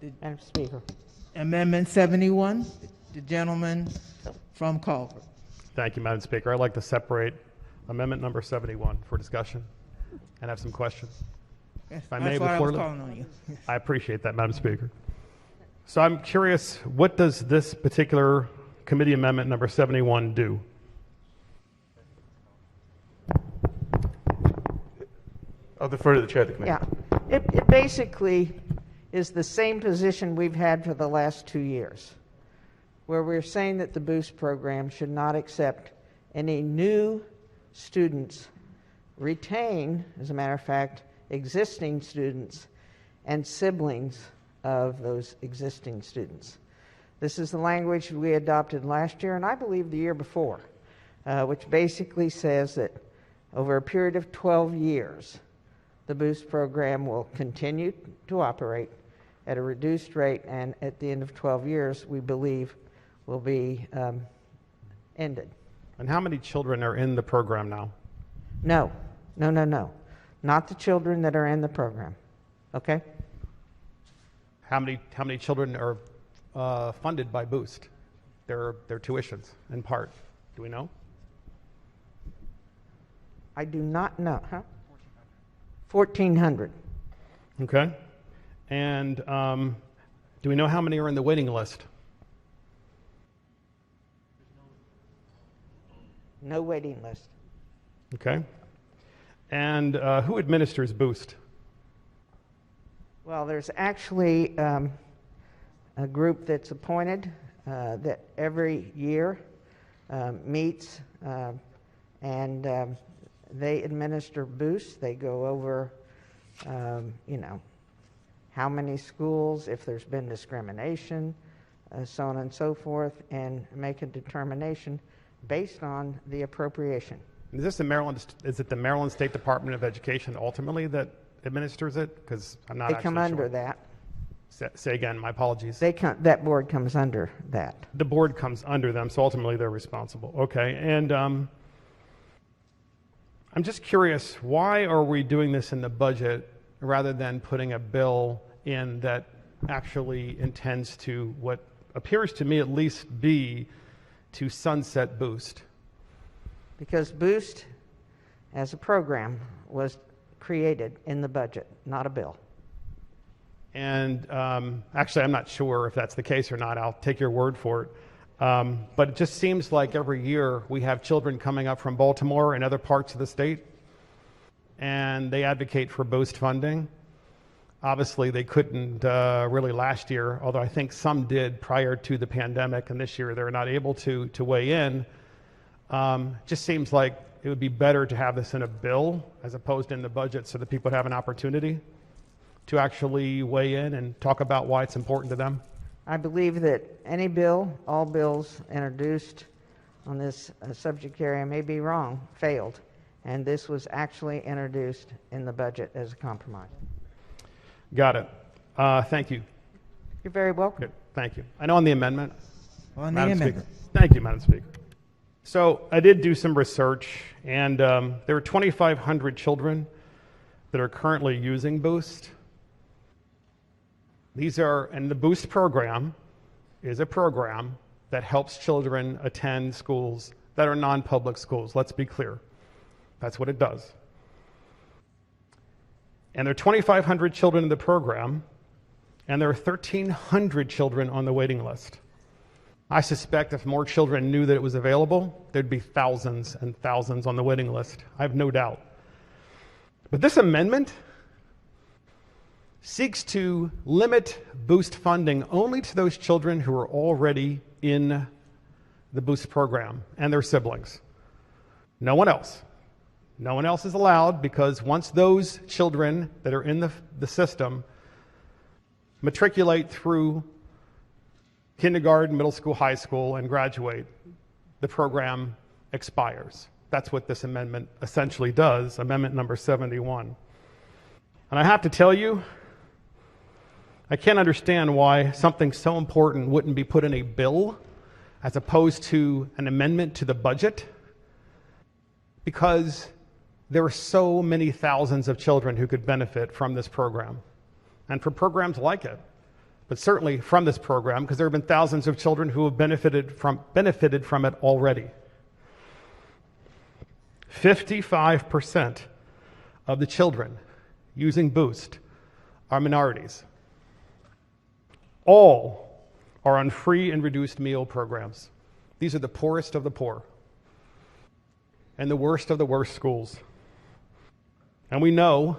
Madam Speaker. Amendment 71, the gentleman from Culver. Thank you, Madam Speaker. I'd like to separate amendment number 71 for discussion and have some questions. That's If I may, why I before was calling on you. I appreciate that, Madam Speaker. So I'm curious, what does this particular committee amendment number 71 do? I'll defer to the chair of the committee. Yeah, it basically is the same position we've had for the last 2 years, where we're saying that the Boost program should not accept any new students, retain, as a matter of fact, existing students and siblings of those existing students. This is the language we adopted last year, and I believe the year before, which basically says that over a period of 12 years, the Boost program will continue to operate at a reduced rate, and at the end of 12 years, we believe will be ended. And how many children are in the program now? No. Not the children that are in the program. Okay? How many children are funded by Boost? Their tuitions, in part. Do we know? I do not know. 1,400. Okay. And do we know how many are in the waiting list? No waiting list. Okay. And who administers Boost? Well, there's actually a group that's appointed that every year meets and they administer Boost. They go over, how many schools, if there's been discrimination, so on and so forth, and make a determination based on the appropriation. Is it the Maryland State Department of Education ultimately that administers it? Because I'm not They actually come under sure. that. Say again, my apologies. That board comes under that. The board comes under them, so ultimately they're responsible. Okay, and I'm just curious, why are we doing this in the budget rather than putting a bill in that actually intends to, what appears to me at least, be to sunset Boost? Because Boost, as a program, was created in the budget, not a bill. And actually, I'm not sure if that's the case or not. I'll take your word for it. But it just seems like every year we have children coming up from Baltimore and other parts of the state, and they advocate for Boost funding. Obviously, they couldn't really last year, although I think some did prior to the pandemic, and this year they're not able to weigh in. Just seems like it would be better to have this in a bill as opposed in the budget so that people would have an opportunity to actually weigh in and talk about why it's important to them. I believe that any bill, all bills introduced on this subject area may be wrong, failed, and this was actually introduced in the budget as a compromise. Got it. Thank you. You're very welcome. Good. Thank you. I know on the amendment. On the Madam amendment. Speaker. Thank you, Madam Speaker. So I did do some research, and there are 2,500 children that are currently using Boost. And the Boost program is a program that helps children attend schools that are non-public schools. Let's be clear. That's what it does. And there are 2,500 children in the program, and there are 1,300 children on the waiting list. I suspect if more children knew that it was available, there'd be thousands and thousands on the waiting list. I have no doubt. But this amendment seeks to limit Boost funding only to those children who are already in the Boost program and their siblings. No one else. No one else is allowed, because once those children that are in the system matriculate through kindergarten, middle school, high school, and graduate, the program expires. That's what this amendment essentially does, amendment number 71. And I have to tell you, I can't understand why something so important wouldn't be put in a bill as opposed to an amendment to the budget, because there are so many thousands of children who could benefit from this program and from programs like it. but certainly from this program, because there have been thousands of children who have benefited from it already. 55% of the children using Boost are minorities. All are on free and reduced meal programs. These are the poorest of the poor and the worst of the worst schools. And we know,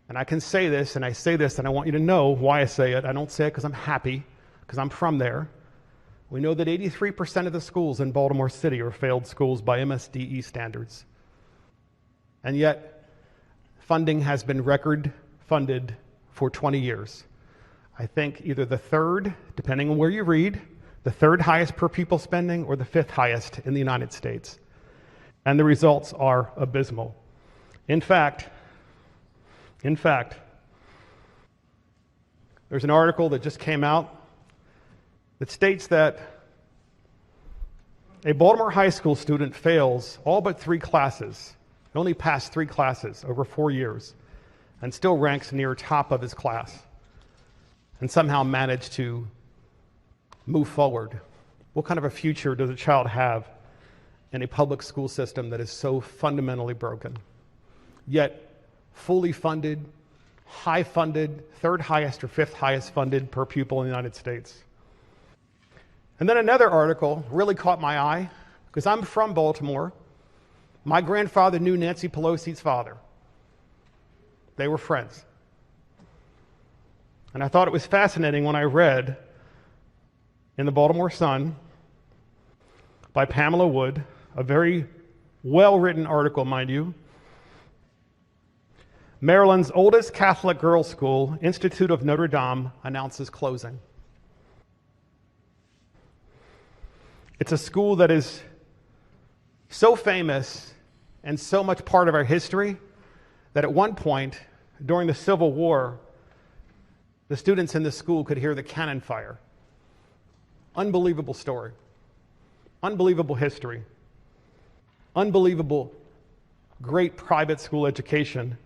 and I can say this, and I say this, and I want you to know why I say it. I don't say it because I'm happy, because I'm from there. We know that 83% of the schools in Baltimore City are failed schools by MSDE standards. And yet, funding has been record funded for 20 years. I think either the third, depending on where you read, the third highest per pupil spending or the fifth highest in the United States. And the results are abysmal. In fact, there's an article that just came out that states that a Baltimore high school student fails all but 3 classes, only passed 3 classes over 4 years, and still ranks near top of his class, and somehow managed to move forward. What kind of a future does a child have in a public school system that is so fundamentally broken? Yet, fully funded, high funded, third highest or fifth highest funded per pupil in the United States. And then another article really caught my eye, because I'm from Baltimore. My grandfather knew Nancy Pelosi's father. They were friends. And I thought it was fascinating when I read in the Baltimore Sun by Pamela Wood, a very well-written article, mind you. Maryland's oldest Catholic girls' school, Institute of Notre Dame, announces closing. It's a school that is so famous and so much part of our history that at one point during the Civil War, the students in this school could hear the cannon fire. Unbelievable story. Unbelievable history. Unbelievable, great private school education.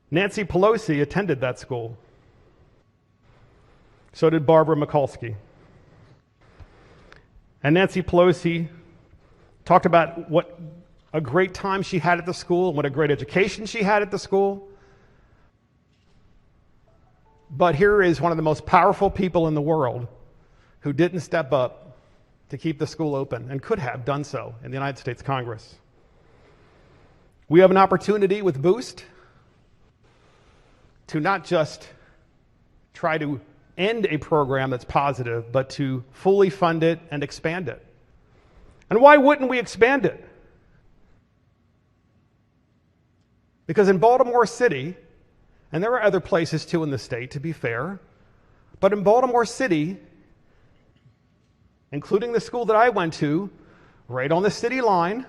Nancy Pelosi attended that school. So did Barbara Mikulski. And Nancy Pelosi talked about what a great time she had at the school, what a great education she had at the school. But here is one of the most powerful people in the world who didn't step up to keep the school open and could have done so in the United States Congress. We have an opportunity with Boost to not just try to end a program that's positive, but to fully fund it and expand it. And why wouldn't we expand it? Because in Baltimore City, and there are other places too in the state, to be fair, but in Baltimore City, including the school that I went to, right on the city line,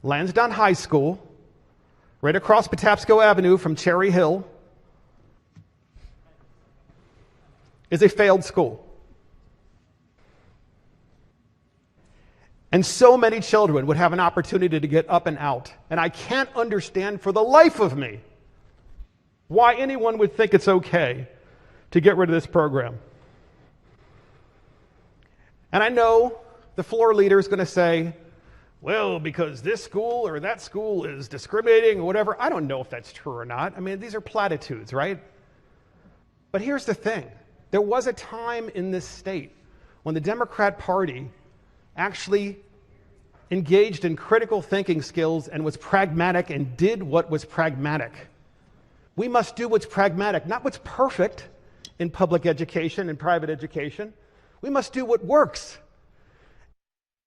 Lansdowne High School, right across Patapsco Avenue from Cherry Hill, is a failed school. And so many children would have an opportunity to get up and out. And I can't understand for the life of me why anyone would think it's okay to get rid of this program. And I know the floor leader is going to say, well, because this school or that school is discriminating or whatever. I don't know if that's true or not. I mean, these are platitudes, right? But here's the thing. There was a time in this state when the Democrat Party actually engaged in critical thinking skills and was pragmatic and did what was pragmatic. We must do what's pragmatic, not what's perfect in public education and private education. We must do what works.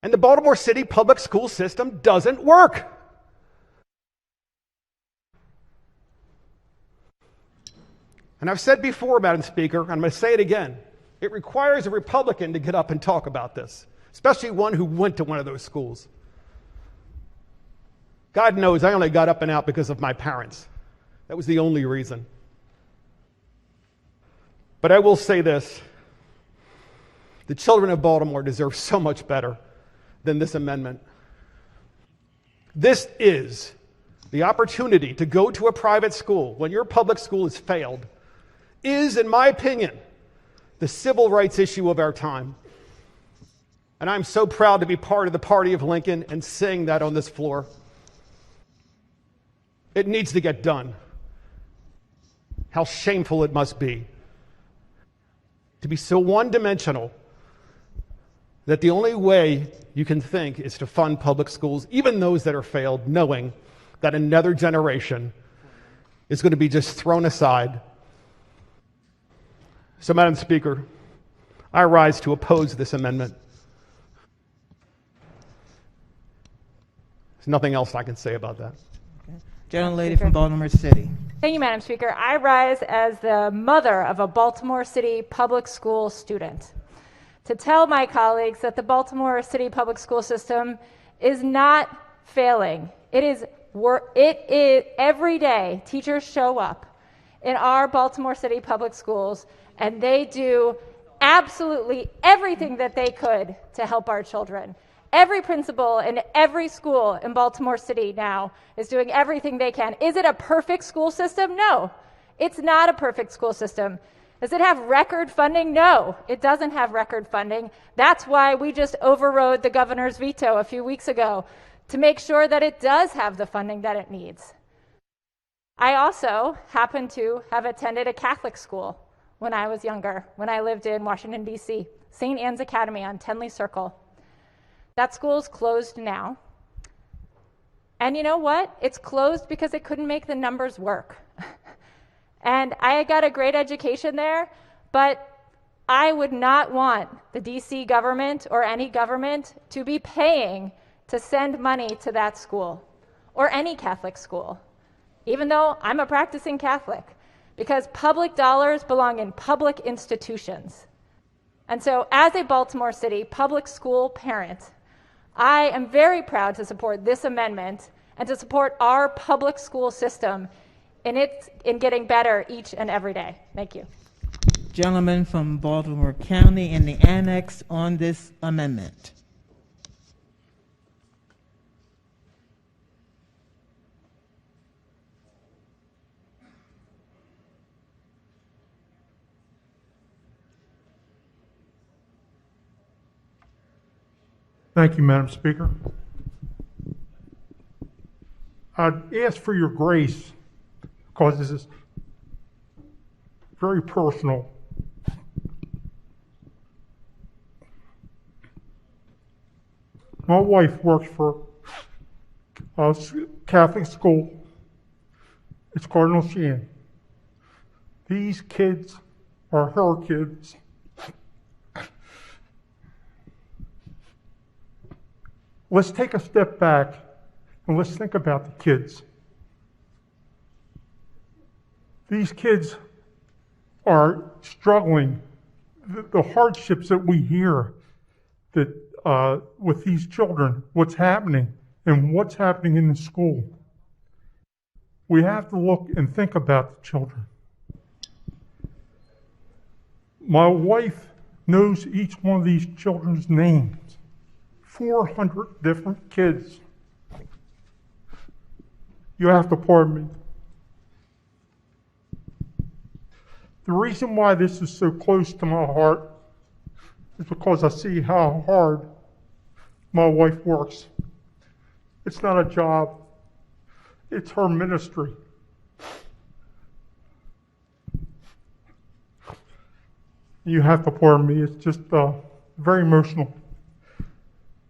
And the Baltimore City public school system doesn't work. And I've said before, Madam Speaker, and I'm going to say it again, it requires a Republican to get up and talk about this, especially one who went to one of those schools. God knows I only got up and out because of my parents. That was the only reason. But I will say this. The children of Baltimore deserve so much better than this amendment. This is the opportunity to go to a private school when your public school has failed, is, in my opinion, the civil rights issue of our time. And I'm so proud to be part of the party of Lincoln and saying that on this floor. It needs to get done. How shameful it must be to be so one-dimensional that the only way you can think is to fund public schools, even those that are failed, knowing that another generation is going to be just thrown aside. So, Madam Speaker, I rise to oppose this amendment. There's nothing else I can say about that. Gentlelady from Baltimore City. Thank you, Madam Speaker. I rise as the mother of a Baltimore City public school student to tell my colleagues that the Baltimore City public school system is not failing. It is every day teachers show up in our Baltimore City public schools and they do absolutely everything that they could to help our children. Every principal in every school in Baltimore City now is doing everything they can. Is it a perfect school system? No, it's not a perfect school system. Does it have record funding? No, it doesn't have record funding. That's why we just overrode the governor's veto a few weeks ago to make sure that it does have the funding that it needs. I also happen to have attended a Catholic school when I was younger, when I lived in Washington, D.C., St. Anne's Academy on Tenley Circle. That school's closed now. And you know what? It's closed because it couldn't make the numbers work. And I got a great education there, but I would not want the DC government or any government to be paying to send money to that school or any Catholic school, even though I'm a practicing Catholic, because public dollars belong in public institutions. And so as a Baltimore City public school parent, I am very proud to support this amendment and to support our public school system in getting better each and every day. Thank you. Gentleman from Baltimore County and the annex on this amendment. Thank you, Madam Speaker. I'd ask for your grace because this is very personal. My wife works for a Catholic school. It's Cardinal Sheehan. These kids are her kids. Let's take a step back and let's think about the kids. These kids are struggling. The hardships that we hear that with these children, what's happening and what's happening in the school. We have to look and think about the children. My wife knows each one of these children's names. 400 different kids. You have to pardon me. The reason why this is so close to my heart is because I see how hard my wife works. It's not a job. It's her ministry. You have to pardon me. It's just very emotional.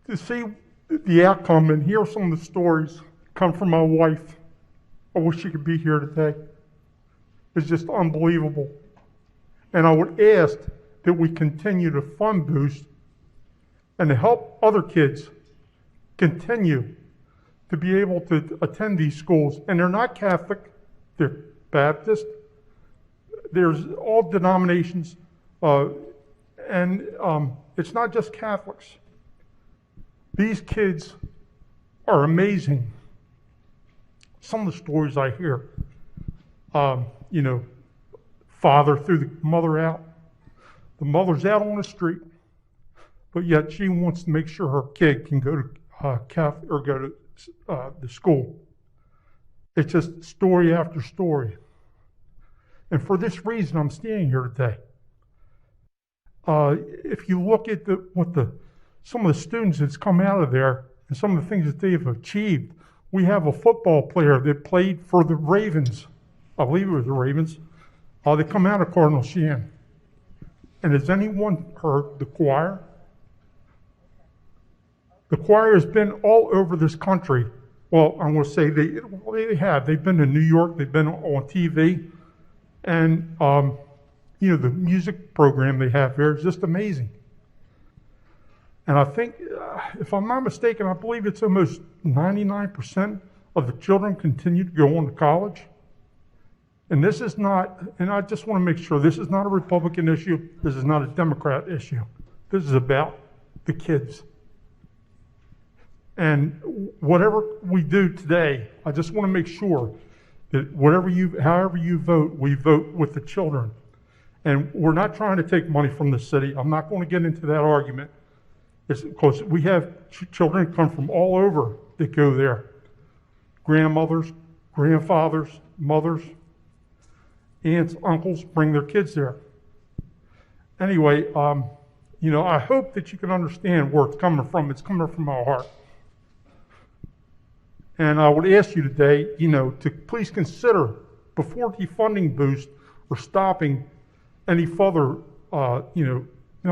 To see the outcome and hear some of the stories come from my wife, I wish she could be here today. It's just unbelievable. And I would ask that we continue to fund Boost and to help other kids continue to be able to attend these schools. And they're not Catholic, they're Baptist, there's all denominations, and it's not just Catholics. These kids are amazing. Some of the stories I hear, father threw the mother out. The mother's out on the street, but yet she wants to make sure her kid can go to Catholic or go to the school. It's just story after story. And for this reason, I'm standing here today. if you look at some of the students that's come out of there and some of the things that they've achieved, we have a football player that played for the Ravens. I believe it was the Ravens. They come out of Cardinal Shan. And has anyone heard the choir? The choir has been all over this country. Well, I'm going to say they have. They've been to New York. They've been on TV. And, the music program they have here is just amazing. And I think, if I'm not mistaken, I believe it's almost 99% of the children continue to go on to college. And this is not, and I just want to make sure, this is not a Republican issue. This is not a Democrat issue. This is about the kids. And whatever we do today, I just want to make sure that however you vote, we vote with the children. And we're not trying to take money from the city. I'm not going to get into that argument. It's because we have children come from all over that go there. Grandmothers, grandfathers, mothers, aunts, uncles bring their kids there. Anyway, I hope that you can understand where it's coming from. It's coming from my heart. And I would ask you today, to please consider, before defunding boost or stopping any further, be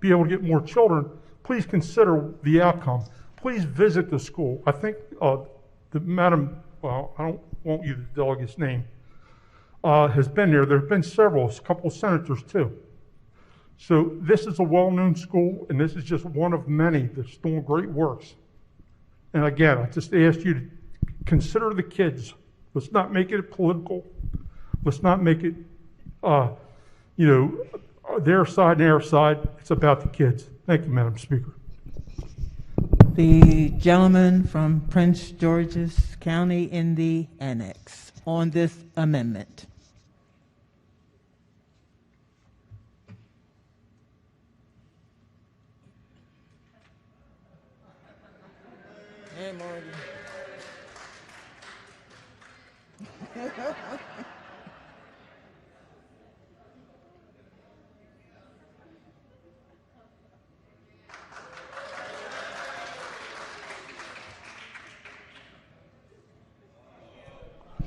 able to get more children, please consider the outcome. Please visit the school. I think the madam, I don't want you the delegate's name, has been there. There have been several, a couple of senators too. So this is a well-known school, and this is just one of many that's doing great works. And again, I just ask you to consider the kids. Let's not make it political. Let's not make it, their side and our side. It's about the kids. Thank you, Madam Speaker. The gentleman from Prince George's County in the Annex on this amendment. Hey, Morgan.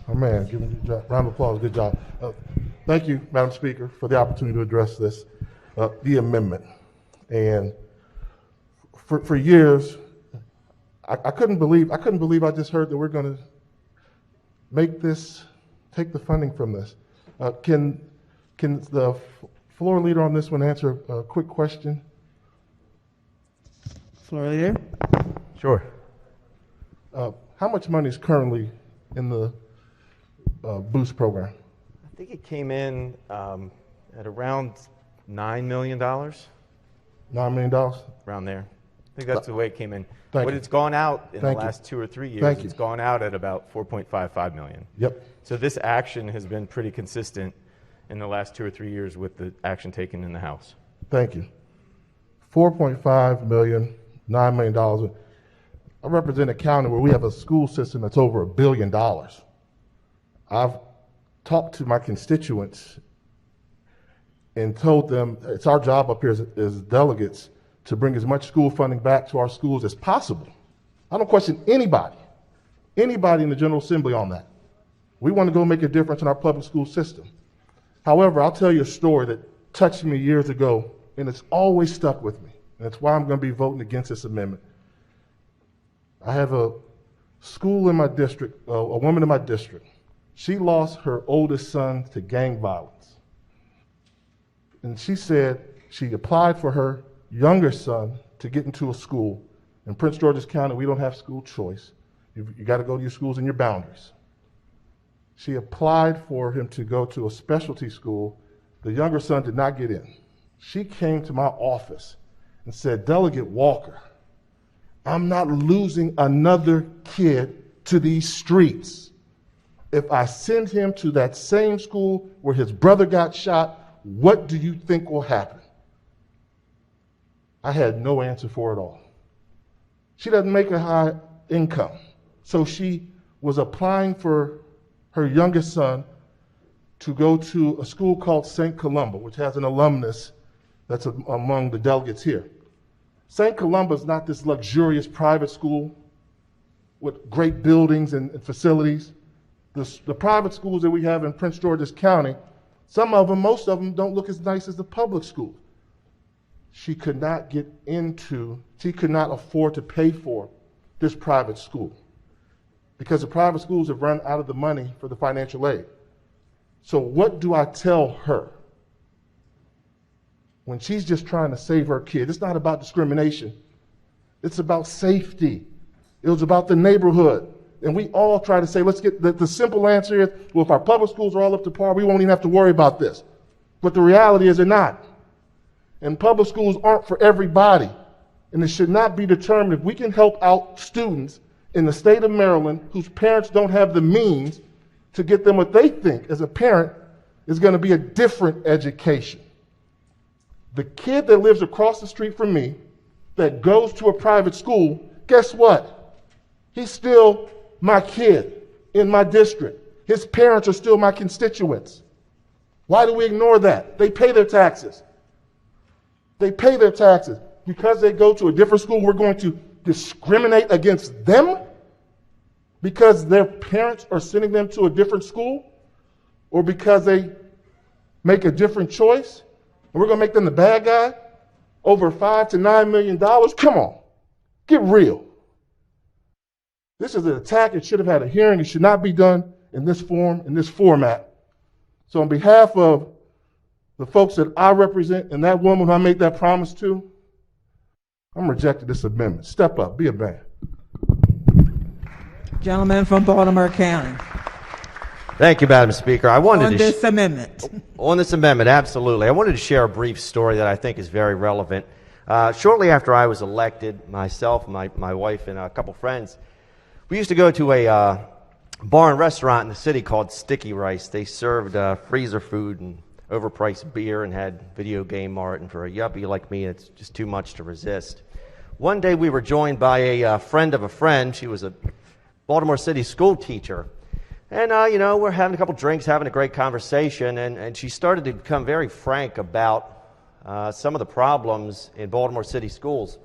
Oh man, give me a round of applause. Good job. Thank you, Madam Speaker, for the opportunity to address this, the amendment. And for years, I couldn't believe I just heard that we're going to take the funding from this. Can the floor leader on this one answer a quick question? Floor leader. Sure. How much money is currently in the Boost program? I think it came in at around $9 million. $9 million? Around there. I think that's the way it came in. Thank What you. it's gone out in Thank the you. last 2 or 3 years, Thank you. it's gone out at about $4.55 million. Yep. So this action has been pretty consistent in the last 2 or 3 years with the action taken in the House. Thank you. 4.5 million, $9 million. I represent a county where we have a school system that's over $1 billion. I've talked to my constituents and told them it's our job up here as delegates to bring as much school funding back to our schools as possible. I don't question anybody in the General Assembly on that. We want to go make a difference in our public school system. However, I'll tell you a story that touched me years ago, and it's always stuck with me. And that's why I'm going to be voting against this amendment. I have a school in my district, a woman in my district. She lost her oldest son to gang violence. And she said she applied for her younger son to get into a school. In Prince George's County, we don't have school choice. You got to go to your schools and your boundaries. She applied for him to go to a specialty school. The younger son did not get in. She came to my office and said, Delegate Walker, I'm not losing another kid to these streets. If I send him to that same school where his brother got shot, what do you think will happen? I had no answer for it all. She doesn't make a high income, so she was applying for her youngest son to go to a school called St. Columba, which has an alumnus that's among the delegates here. St. Columba is not this luxurious private school with great buildings and facilities. The private schools that we have in Prince George's County, some of them, most of them, don't look as nice as the public schools. She could not afford to pay for this private school because the private schools have run out of the money for the financial aid. So what do I tell her when she's just trying to save her kid? It's not about discrimination. It's about safety. It was about the neighborhood. And we all try to say, let's get, the simple answer is, well, if our public schools are all up to par, we won't even have to worry about this. But the reality is they're not. And public schools aren't for everybody. And it should not be determined if we can help out students in the state of Maryland whose parents don't have the means to get them what they think as a parent is going to be a different education. The kid that lives across the street from me that goes to a private school, guess what? He's still my kid in my district. His parents are still my constituents. Why do we ignore that? They pay their taxes. They pay their taxes. Because they go to a different school, we're going to discriminate against them because their parents are sending them to a different school, or because they make a different choice, and we're going to make them the bad guy over $5 to $9 million. Come on, get real. This is an attack. It should have had a hearing. It should not be done in this form, in this format. So on behalf of the folks that I represent and that woman who I made that promise to, I'm rejecting this amendment. Step up, be a man. Gentleman from Baltimore County. Thank you, Madam Speaker. I wanted On this amendment. On this amendment, absolutely. I wanted to share a brief story that I think is very relevant. Shortly after I was elected, myself, my wife, and a couple friends, we used to go to a bar and restaurant in the city called Sticky Rice. They served freezer food and overpriced beer and had video game mart, and for a yuppie like me, it's just too much to resist. One day we were joined by a friend of a friend. She was a Baltimore City school teacher. And, we're having a couple drinks, having a great conversation, and she started to become very frank about some of the problems in Baltimore City schools.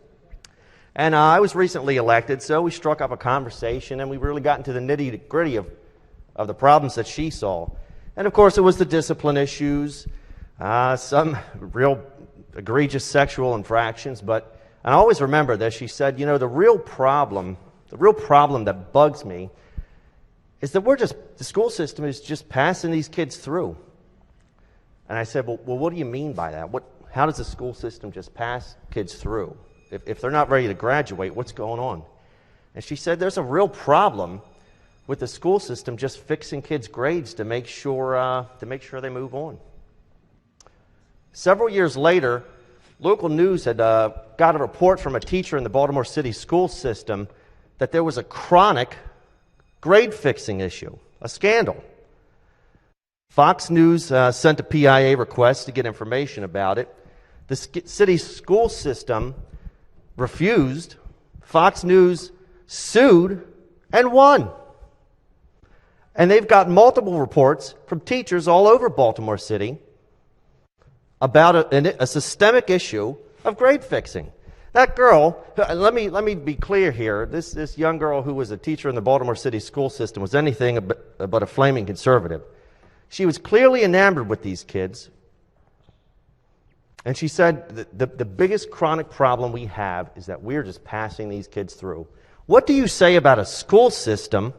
And I was recently elected, so we struck up a conversation, and we really got into the nitty-gritty of the problems that she saw. And, of course, it was the discipline issues, some real egregious sexual infractions. And I always remember this. She said, the real problem that bugs me is that the school system is just passing these kids through. And I said, well, what do you mean by that? How does the school system just pass kids through? If they're not ready to graduate, what's going on? And she said there's a real problem with the school system just fixing kids' grades to make sure they move on. Several years later, local news had got a report from a teacher in the Baltimore City school system that there was a chronic grade-fixing issue, a scandal. Fox News sent a PIA request to get information about it. The city school system refused. Fox News sued and won. And they've got multiple reports from teachers all over Baltimore City about a systemic issue of grade fixing. That girl, let me be clear here. This young girl who was a teacher in the Baltimore City school system was anything but a flaming conservative. She was clearly enamored with these kids. And she said the biggest chronic problem we have is that we're just passing these kids through. What do you say about a school system?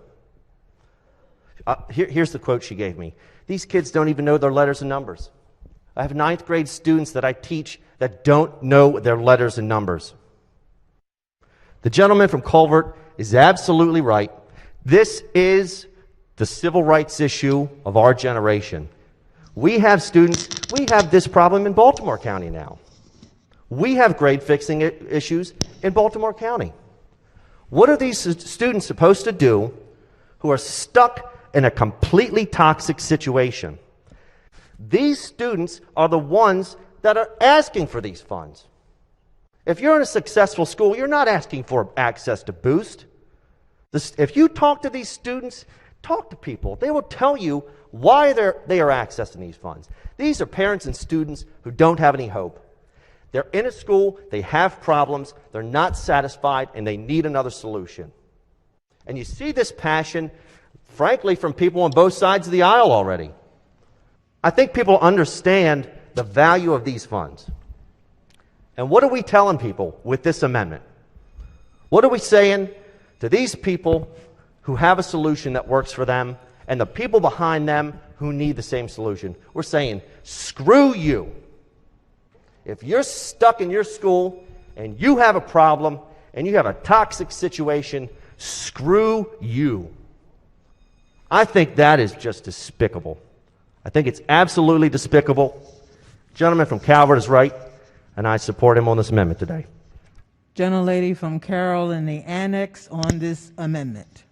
Here's the quote she gave me. These kids don't even know their letters and numbers. I have 9th grade students that I teach that don't know their letters and numbers. The gentleman from Culvert is absolutely right. This is the civil rights issue of our generation. We have this problem in Baltimore County now. We have grade fixing issues in Baltimore County. What are these students supposed to do who are stuck in a completely toxic situation? These students are the ones that are asking for these funds. If you're in a successful school, you're not asking for access to Boost. If you talk to these students, Talk to people. They will tell you why they are accessing these funds. These are parents and students who don't have any hope. They're in a school, they have problems, they're not satisfied, and they need another solution. And you see this passion, frankly, from people on both sides of the aisle already. I think people understand the value of these funds. And what are we telling people with this amendment? What are we saying to these people who have a solution that works for them and the people behind them who need the same solution? We're saying, screw you. If you're stuck in your school and you have a problem and you have a toxic situation, screw you. I think that is just despicable. I think it's absolutely despicable. The gentleman from Calvert is right, and I support him on this amendment today. Gentlelady from Carroll in the annex on this amendment.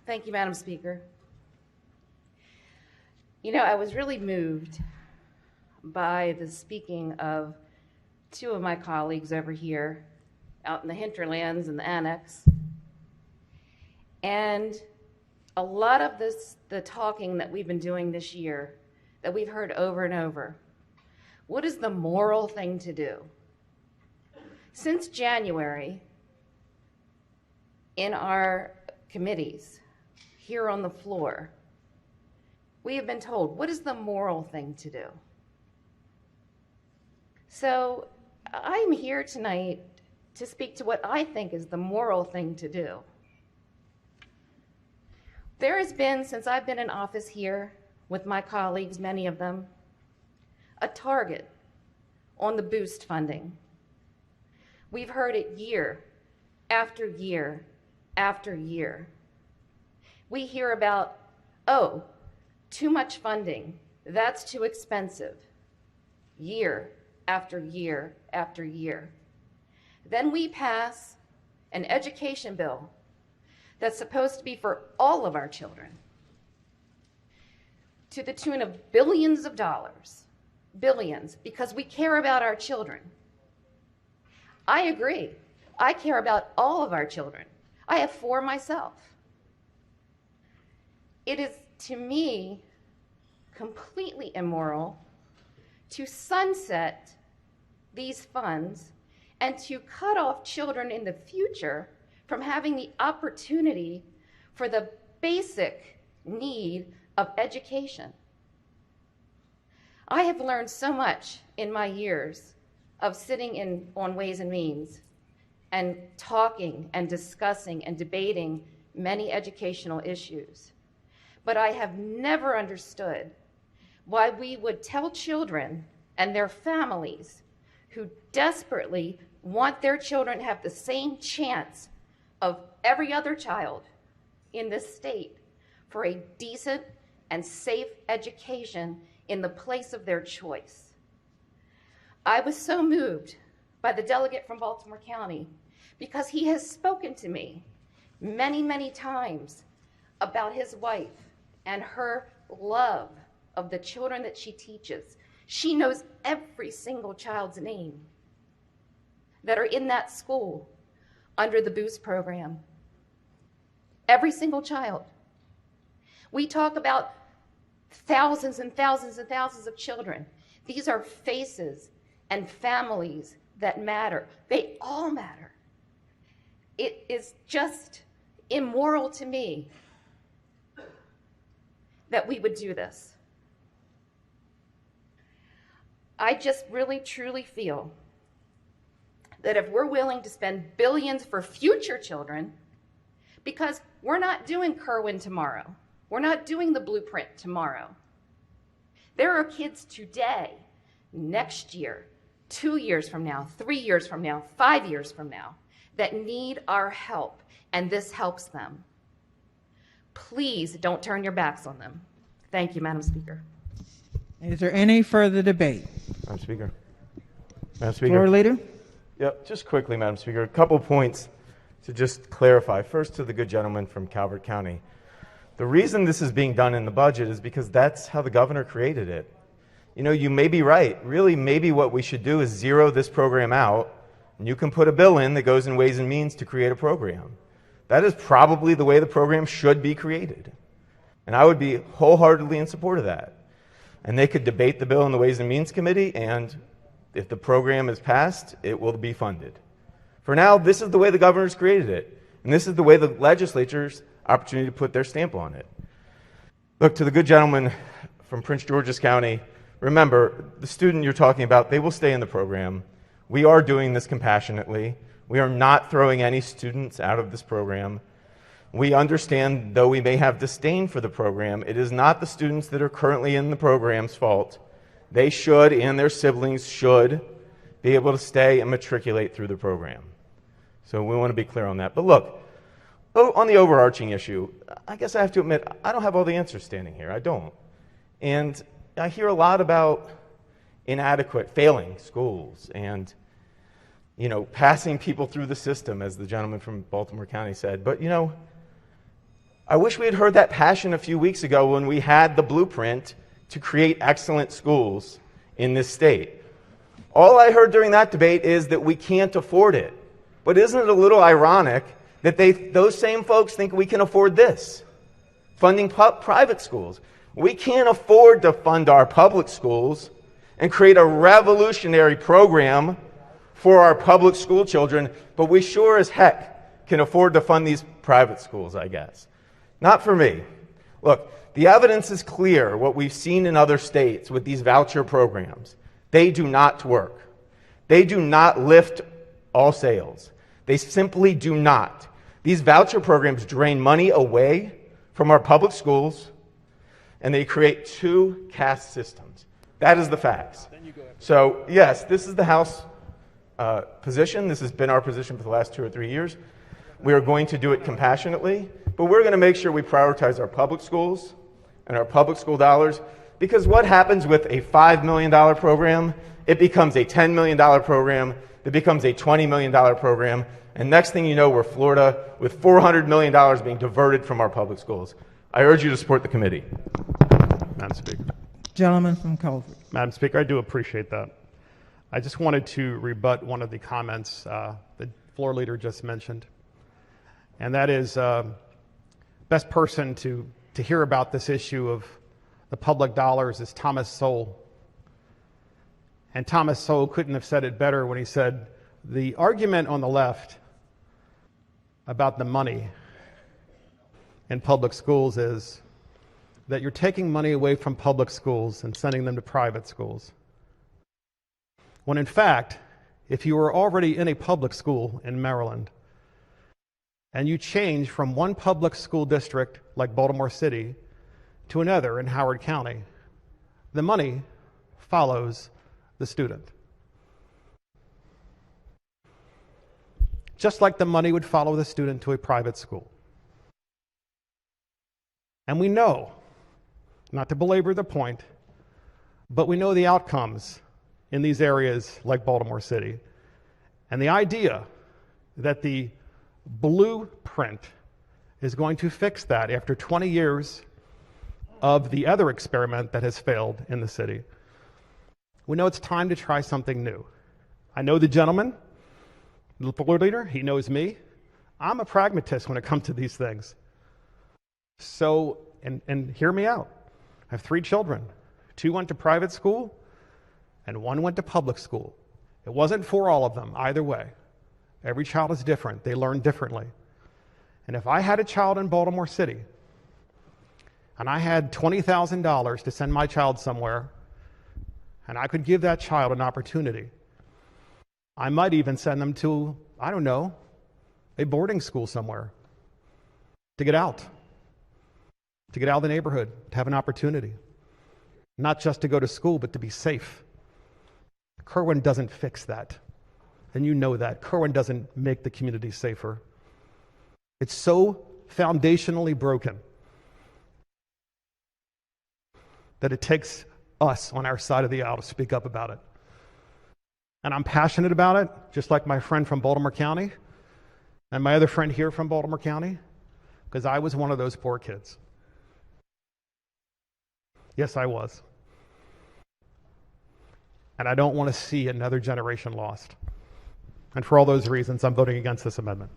Thank you, Madam Speaker. You know, I was really moved by the speaking of two of my colleagues over here out in the hinterlands and the annex. And a lot of the talking that we've been doing this year, that we've heard over and over, what is the moral thing to do? Since January, in our committees, here on the floor, we have been told, what is the moral thing to do? So I'm here tonight to speak to what I think is the moral thing to do. There has been, since I've been in office here with my colleagues, many of them, a target on the boost funding. We've heard it year after year after year. We hear about, oh, too much funding, that's too expensive, year after year after year. Then we pass an education bill that's supposed to be for all of our children, to the tune of billions of dollars, billions, because we care about our children. I agree. I care about all of our children. I have 4 myself. It is, to me, completely immoral to sunset these funds and to cut off children in the future from having the opportunity for the basic need of education. I have learned so much in my years of sitting on Ways and Means and talking and discussing and debating many educational issues. But I have never understood why we would tell children and their families who desperately want their children to have the same chance of every other child in this state for a decent and safe education in the place of their choice. I was so moved by the delegate from Baltimore County because he has spoken to me many, many times about his wife and her love of the children that she teaches. She knows every single child's name that are in that school under the Boost program. Every single child. We talk about thousands and thousands and thousands of children. These are faces and families that matter. They all matter. It is just immoral to me that we would do this. I just really, truly feel that if we're willing to spend billions for future children, because we're not doing Kerwin tomorrow, we're not doing the blueprint tomorrow. There are kids today, next year, 2 years from now, 3 years from now, 5 years from now, that need our help, and this helps them. Please don't turn your backs on them. Thank you, Madam Speaker. Is there any further debate? Madam Speaker. Madam Speaker. Floor Leader. Yep, just quickly, Madam Speaker, a couple points to just clarify. First, to the good gentleman from Calvert County. The reason this is being done in the budget is because that's how the governor created it. you know, you may be right. Really, maybe what we should do is zero this program out, and you can put a bill in that goes in Ways and Means to create a program. That is probably the way the program should be created. And I would be wholeheartedly in support of that. And they could debate the bill in the Ways and Means Committee, and if the program is passed, it will be funded. For now, this is the way the governor's created it. And this is the way the legislature's opportunity to put their stamp on it. Look, to the good gentleman from Prince George's County, remember, the student you're talking about, they will stay in the program. We are doing this compassionately. We are not throwing any students out of this program. We understand, though we may have disdain for the program, it is not the students that are currently in the program's fault. They should, and their siblings should, be able to stay and matriculate through the program. So we want to be clear on that. But look, on the overarching issue, I guess I have to admit, I don't have all the answers standing here. I don't. And I hear a lot about inadequate, failing schools and, you know, passing people through the system, as the gentleman from Baltimore County said. But, you know, I wish we had heard that passion a few weeks ago when we had the blueprint to create excellent schools in this state. All I heard during that debate is that we can't afford it. But isn't it a little ironic that those same folks think we can afford this, funding private schools? We can't afford to fund our public schools and create a revolutionary program for our public school children, but we sure as heck can afford to fund these private schools, I guess. Not for me. Look, the evidence is clear, what we've seen in other states with these voucher programs. They do not work. They do not lift all sails. They simply do not. These voucher programs drain money away from our public schools, and they create two caste systems. That is the facts. So, yes, this is the House position. This has been our position for the last 2 or 3 years. We are going to do it compassionately, but we're going to make sure we prioritize our public schools and our public school dollars, because what happens with a $5 million program, it becomes a $10 million program, it becomes a $20 million program, and next thing you know, we're Florida with $400 million being diverted from our public schools. I urge you to support the committee. Madam Speaker. Gentleman from Culver. Madam Speaker, I do appreciate that. I just wanted to rebut one of the comments the floor leader just mentioned, and that is best person to hear about this issue of the public dollars is Thomas Sowell. And Thomas Sowell couldn't have said it better when he said, the argument on the left about the money in public schools is that you're taking money away from public schools and sending them to private schools. When in fact, if you were already in a public school in Maryland and you change from one public school district like Baltimore City to another in Howard County, the money follows the student. Just like the money would follow the student to a private school. And we know, not to belabor the point, but we know the outcomes in these areas like Baltimore City. And the idea that the blueprint is going to fix that after 20 years of the other experiment that has failed in the city. We know it's time to try something new. I know the gentleman, the board leader, he knows me. I'm a pragmatist when it comes to these things. So, and hear me out. I have 3 children. 2 went to private school, and 1 went to public school. It wasn't for all of them, either way. Every child is different. They learn differently. And if I had a child in Baltimore City, and I had $20,000 to send my child somewhere, and I could give that child an opportunity, I might even send them to, I don't know, a boarding school somewhere to get out of the neighborhood, to have an opportunity. Not just to go to school, but to be safe. Kerwin doesn't fix that. And you know that. Kerwin doesn't make the community safer. It's so foundationally broken that it takes us on our side of the aisle to speak up about it. And I'm passionate about it, just like my friend from Baltimore County and my other friend here from Baltimore County, because I was one of those poor kids. Yes, I was. And I don't want to see another generation lost. And for all those reasons, I'm voting against this amendment.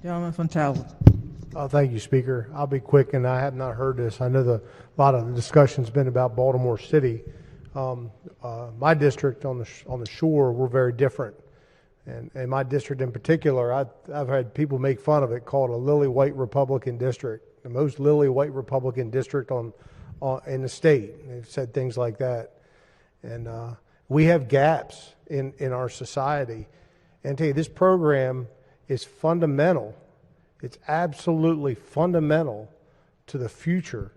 Gentleman from Talbot. Thank you, Speaker. I'll be quick, and I have not heard this. I know a lot of the discussion's been about Baltimore City. My district on the shore, we're very different. And my district in particular, I've had people make fun of it, called a lily white Republican district, the most lily white Republican district in the state. They've said things like that. And we have gaps in our society. And I tell you, this program is fundamental. It's absolutely fundamental to the future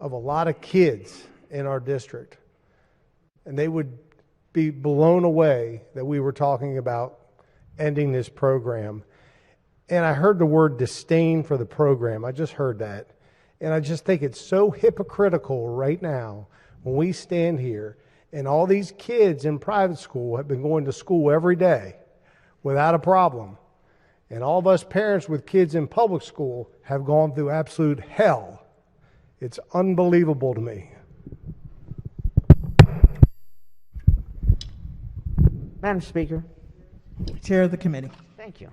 of a lot of kids in our district. And they would be blown away that we were talking about ending this program. And I heard the word disdain for the program. I just heard that. And I just think it's so hypocritical right now when we stand here and all these kids in private school have been going to school every day without a problem. And all of us parents with kids in public school have gone through absolute hell. It's unbelievable to me. Madam Speaker. Chair of the committee. Thank you.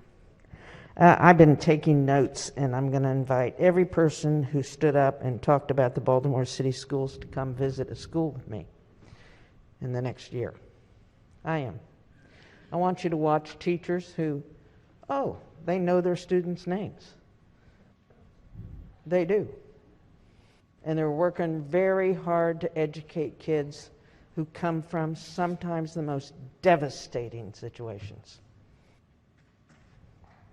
I've been taking notes, and I'm going to invite every person who stood up and talked about the Baltimore City Schools to come visit a school with me in the next year. I want you to watch teachers who, they know their students' names. They do. And they're working very hard to educate kids who come from sometimes the most devastating situations.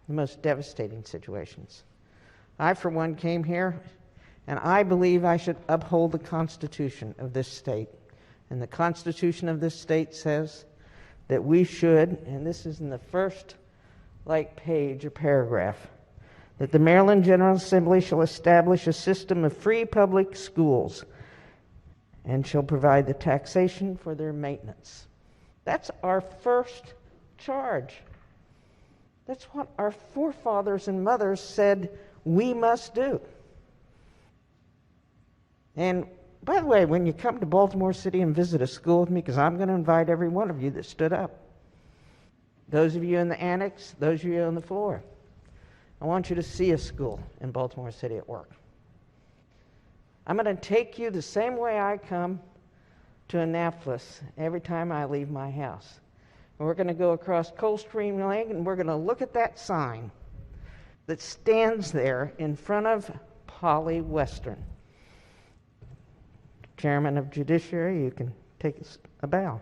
The most devastating situations. I, for one, came here, and I believe I should uphold the Constitution of this state. And the Constitution of this state says that we should, and this is in the first page or paragraph, that the Maryland General Assembly shall establish a system of free public schools and shall provide the taxation for their maintenance. That's our first charge. That's what our forefathers and mothers said we must do. And by the way, when you come to Baltimore City and visit a school with me, because I'm going to invite every one of you that stood up, those of you in the annex, those of you on the floor, I want you to see a school in Baltimore City at work. I'm going to take you the same way I come to Annapolis every time I leave my house. And we're going to go across Coldstream Lane, and we're going to look at that sign that stands there in front of Polly Western. Chairman of Judiciary, you can take a bow.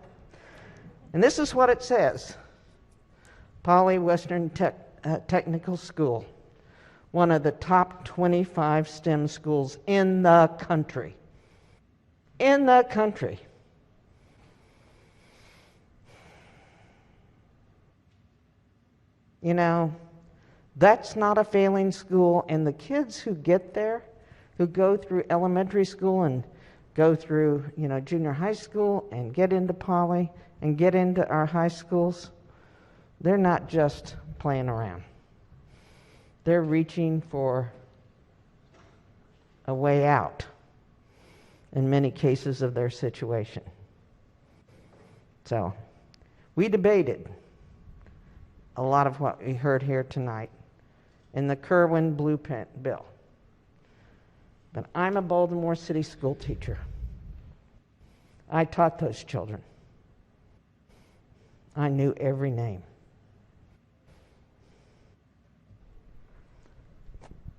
And this is what it says. Polly Western Technical School, one of the top 25 STEM schools in the country. In the country. You know, that's not a failing school, and the kids who get there, who go through elementary school and go through, junior high school and get into Poly and get into our high schools, they're not just playing around. They're reaching for a way out in many cases of their situation. So, we debated a lot of what we heard here tonight in the Kerwin Blueprint bill. But I'm a Baltimore City school teacher. I taught those children. I knew every name.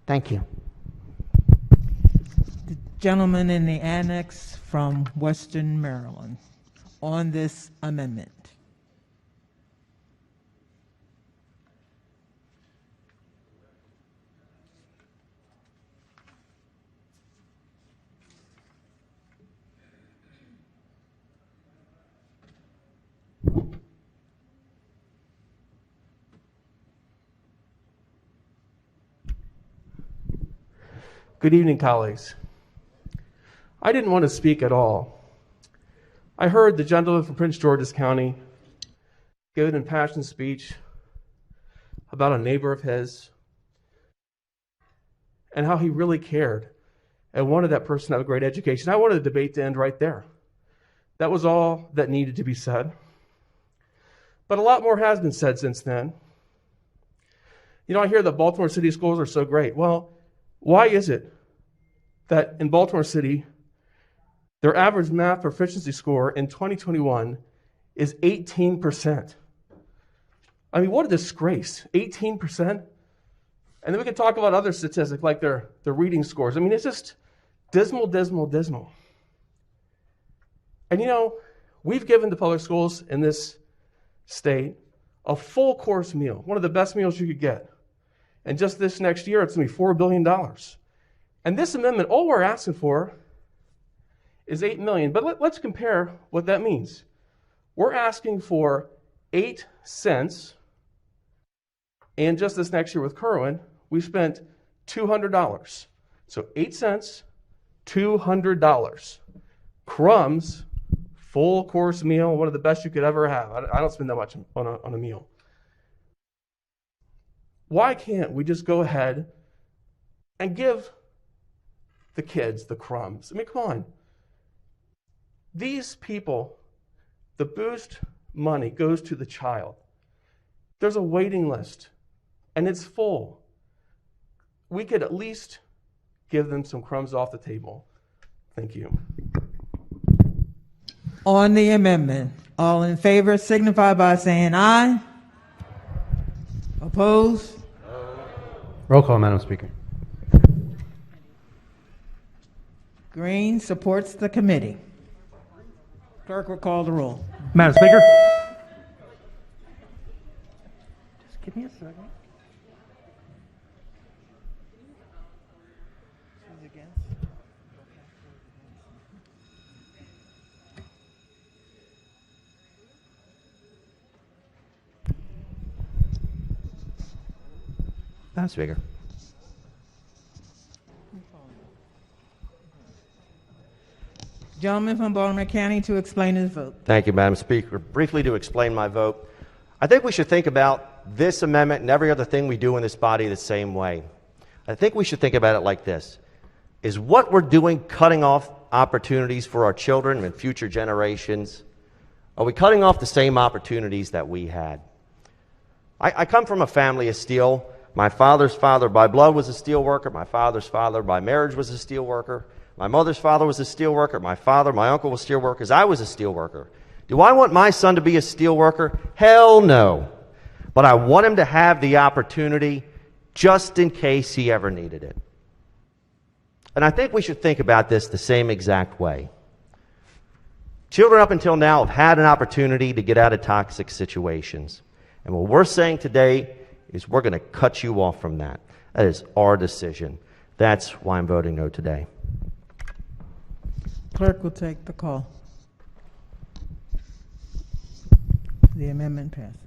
Thank you. The gentleman in the annex from Western Maryland on this amendment. Good evening, colleagues. I didn't want to speak at all. I heard the gentleman from Prince George's County give an impassioned speech about a neighbor of his and how he really cared and wanted that person to have a great education. I wanted the debate to end right there. That was all that needed to be said. But a lot more has been said since then. You know, I hear that Baltimore City schools are so great. Well, why is it that in Baltimore City, their average math proficiency score in 2021 is 18%? I mean, what a disgrace. 18%? And then we can talk about other statistics like their reading scores. I mean, it's just dismal, dismal, dismal. And you know, we've given the public schools in this state a full course meal, one of the best meals you could get. And just this next year, it's going to be $4 billion. And this amendment, all we're asking for is $8 million. But let's compare what that means. We're asking for 8 cents. And just this next year with Kerwin, we spent $200. So 8 cents, $200. Crumbs, full course meal, one of the best you could ever have. I don't spend that much on a meal. Why can't we just go ahead and give the kids the crumbs? I mean, come on. These people, the boost money goes to the child. There's a waiting list, and it's full. We could at least give them some crumbs off the table. Thank you. On the amendment, all in favor signify by saying aye. Opposed? Roll call, Madam Speaker. Green supports the committee. Clerk will call the roll. Madam Speaker. Just give me a second. Madam Speaker. Gentleman from Baltimore County to explain his vote. Thank you, Madam Speaker. Briefly to explain my vote, I think we should think about this amendment and every other thing we do in this body the same way. I think we should think about it like this. Is what we're doing cutting off opportunities for our children and future generations? Are we cutting off the same opportunities that we had? I come from a family of steel. My father's father by blood was a steel worker. My father's father by marriage was a steel worker. My mother's father was a steel worker. My father, my uncle was steel workers. I was a steel worker. Do I want my son to be a steel worker? Hell no. But I want him to have the opportunity just in case he ever needed it. And I think we should think about this the same exact way. Children up until now have had an opportunity to get out of toxic situations. And what we're saying today is we're going to cut you off from that. That is our decision. That's why I'm voting no today. Clerk will take the call. The amendment passes.